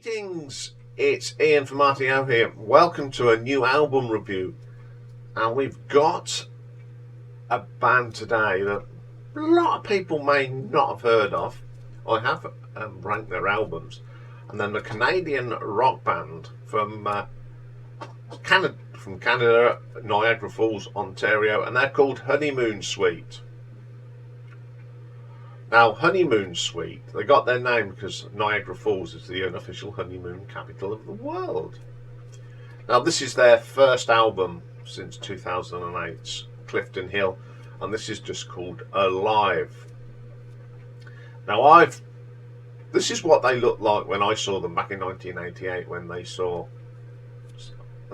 Greetings, it's Ian from RTO here. Welcome to a new album review. And we've got a band today that a lot of people may not have heard of. I have ranked their albums. And then the Canadian rock band from Canada, Niagara Falls, Ontario, and they're called Honeymoon Suite. Now, Honeymoon Suite, they got their name because Niagara Falls is the unofficial honeymoon capital of the world. Now, this is their first album since 2008, Clifton Hill, and this is just called Alive. Now, this is what they looked like when I saw them back in 1988 when they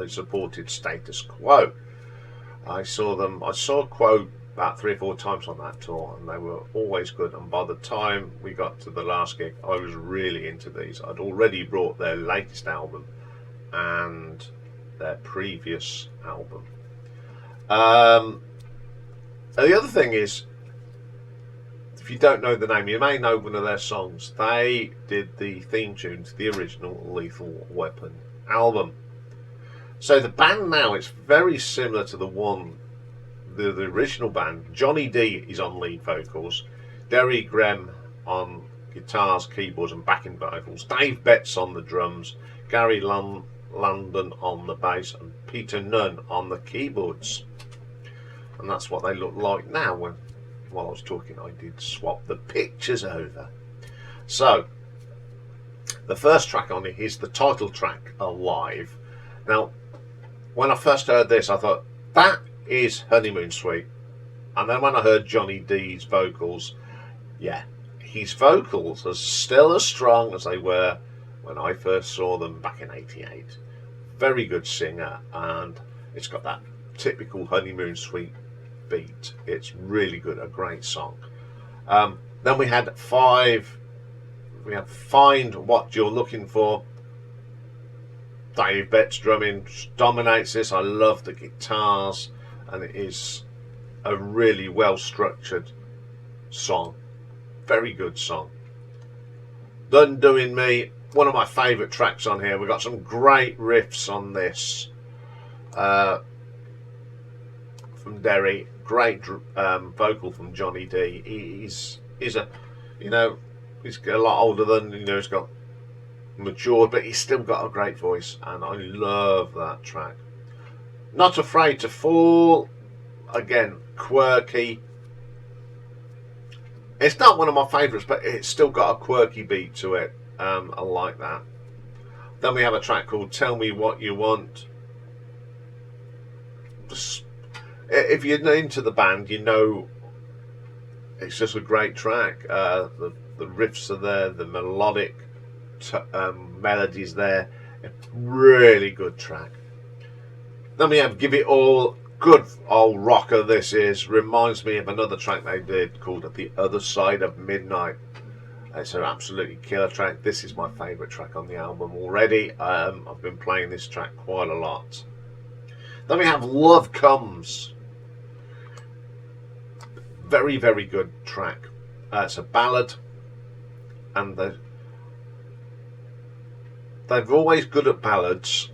supported Status Quo. I saw Quo about 3 or 4 times on that tour, and they were always good. And by the time we got to the last gig, I was really into these. I'd already brought their latest album and their previous album. The other thing is, if you don't know the name, you may know one of their songs. They did the theme tune to the original Lethal Weapon album. So the band now, it's very similar to the original band. Johnny D is on lead vocals, Derry Graham on guitars, keyboards and backing vocals, Dave Betts on the drums, Gary London on the bass and Peter Nunn on the keyboards. And that's what they look like now. While I was talking, I did swap the pictures over. So the first track on it is the title track, Alive. Now, when I first heard this, I thought, that is Honeymoon Suite. And then when I heard Johnny D's vocals, yeah, his vocals are still as strong as they were when I first saw them back in '88. Very good singer, and it's got that typical Honeymoon Suite beat. It's really good, a great song. Then we had Find What You're Looking For. Dave Betts drumming dominates this. I love the guitars, and it is a really well structured song. Very good song. Doin Me, one of my favourite tracks on here. We've got some great riffs on this from Derry. Great vocal from Johnny D. He's a lot older than, he's got matured, but he's still got a great voice, and I love that track. Not Afraid to Fall, again, quirky. It's not one of my favourites, but it's still got a quirky beat to it. I like that. Then we have a track called Tell Me What You Want. If you're into the band, you know it's just a great track. The riffs are there, the melodic melodies there. A really good track. Then we have Give It All. Good old rocker this is. Reminds me of another track they did called The Other Side of Midnight. It's an absolutely killer track. This is my favourite track on the album already. I've been playing this track quite a lot. Then we have Love Comes. Very, very good track. It's a ballad, and they're always good at ballads.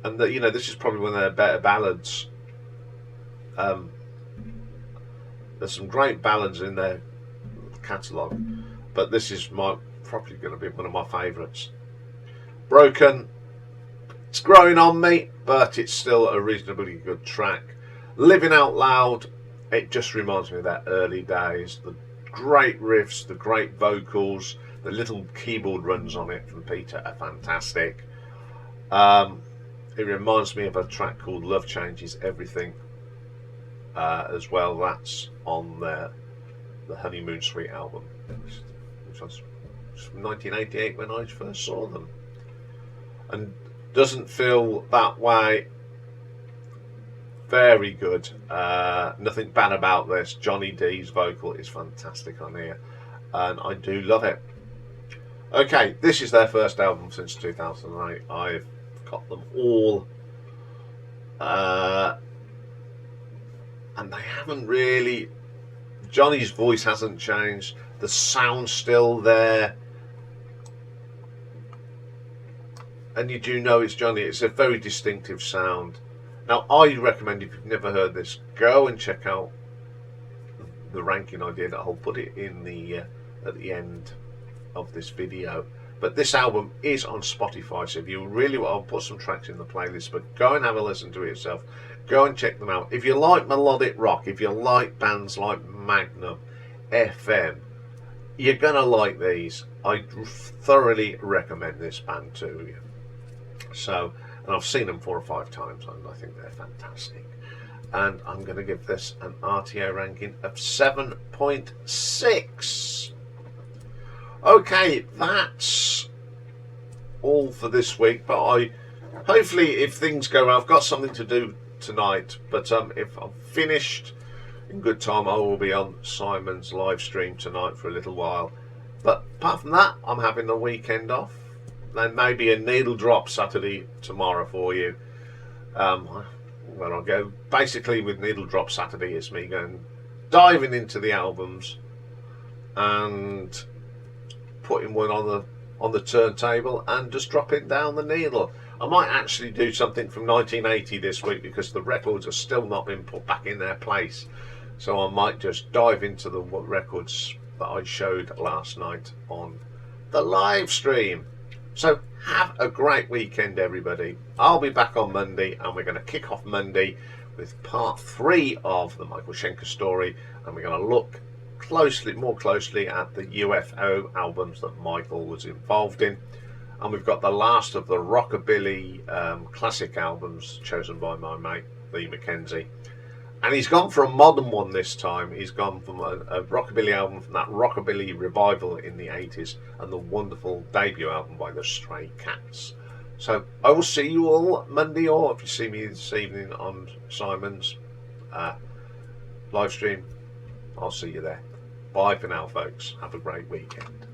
And this is probably one of their better ballads. There's some great ballads in their catalogue, but this is probably going to be one of my favourites. Broken. It's growing on me, but it's still a reasonably good track. Livin Out Loud. It just reminds me of that early days. The great riffs, the great vocals, the little keyboard runs on it from Peter are fantastic. It reminds me of a track called Love Changes Everything as well. That's on the Honeymoon Suite album, which was from 1988 when I first saw them. And doesn't feel that way. Very good. Nothing bad about this. Johnny D's vocal is fantastic on here, and I do love it. Okay, this is their first album since 2008. I've got them all, and they haven't really. Johnny's voice hasn't changed. The sound's still there. And you do know it's Johnny. It's a very distinctive sound. Now, I recommend, if you've never heard this, go and check out the ranking I did. I'll put it in the at the end of this video. But this album is on Spotify, so if you really want, I'll put some tracks in the playlist, but go and have a listen to it yourself. Go and check them out. If you like melodic rock, if you like bands like Magnum, FM, you're going to like these. I thoroughly recommend this band to you. So, and I've seen them 4 or 5 times, and I think they're fantastic. And I'm going to give this an RTO ranking of 7.6. Okay, that's all for this week. But hopefully, if things go well, I've got something to do tonight. But if I'm finished in good time, I will be on Simon's live stream tonight for a little while. But apart from that, I'm having the weekend off. Then maybe a needle drop Saturday tomorrow for you. Where I'll go. Basically, with Needle Drop Saturday, it's me going diving into the albums and putting one on the turntable and just dropping down the needle. I might actually do something from 1980 this week because the records are still not been put back in their place. So I might just dive into the records that I showed last night on the live stream. So have a great weekend, everybody. I'll be back on Monday, and we're going to kick off Monday with part 3 of the Michael Schenker story, and we're going to look more closely at the UFO albums that Michael was involved in. And we've got the last of the rockabilly classic albums chosen by my mate Lee Mackenzie. And he's gone for a modern one this time. He's gone from a rockabilly album from that rockabilly revival in the 80s and the wonderful debut album by the Stray Cats. So I will see you all Monday, or if you see me this evening on Simon's live stream, I'll see you there. Bye for now, folks. Have a great weekend.